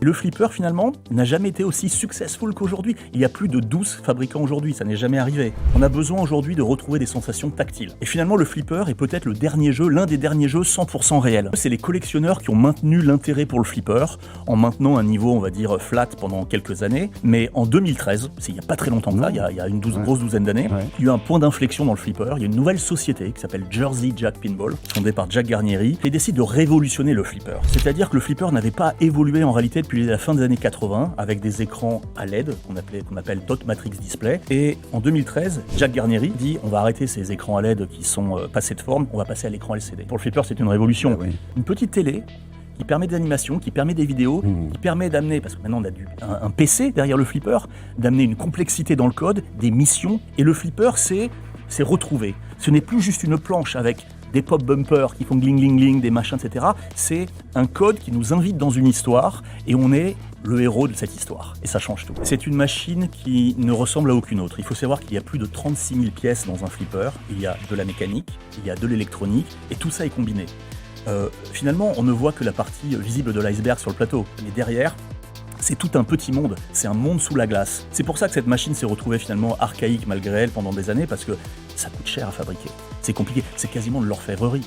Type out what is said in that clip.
Le flipper, finalement, n'a jamais été aussi successful qu'aujourd'hui. Il y a plus de 12 fabricants aujourd'hui, ça n'est jamais arrivé. On a besoin aujourd'hui de retrouver des sensations tactiles. Et finalement, le flipper est peut-être le dernier jeu, l'un des derniers jeux 100% réels. C'est les collectionneurs qui ont maintenu l'intérêt pour le flipper, en maintenant un niveau, on va dire, flat pendant quelques années. Mais en 2013, c'est il n'y a pas très longtemps que ça, il y a une grosse douzaine d'années, il y a eu un point d'inflexion dans le flipper. Il y a une nouvelle société qui s'appelle Jersey Jack Pinball, fondée par Jack Guarnieri, qui décide de révolutionner le flipper. C'est-à-dire que le flipper n'avait pas évolué en réalité depuis la fin des années 80, avec des écrans à LED, qu'on appelle Dot Matrix Display. Et en 2013, Jack Guarnieri dit on va arrêter ces écrans à LED qui sont passés de forme, on va passer à l'écran LCD. Pour le flipper, c'est une révolution. Une petite télé qui permet des animations, qui permet des vidéos, qui permet d'amener, parce que maintenant on a un PC derrière le flipper, d'amener une complexité dans le code, des missions. Et le flipper, c'est retrouvé. Ce n'est plus juste une planche avec des pop bumpers qui font gling gling gling, des machins, etc. C'est un code qui nous invite dans une histoire et on est le héros de cette histoire. Et ça change tout. C'est une machine qui ne ressemble à aucune autre. Il faut savoir qu'il y a plus de 36 000 pièces dans un flipper. Il y a de la mécanique, il y a de l'électronique et tout ça est combiné. Finalement, on ne voit que la partie visible de l'iceberg sur le plateau. Mais derrière, c'est tout un petit monde, c'est un monde sous la glace. C'est pour ça que cette machine s'est retrouvée finalement archaïque malgré elle pendant des années, parce que ça coûte cher à fabriquer. C'est compliqué, c'est quasiment de l'orfèvrerie.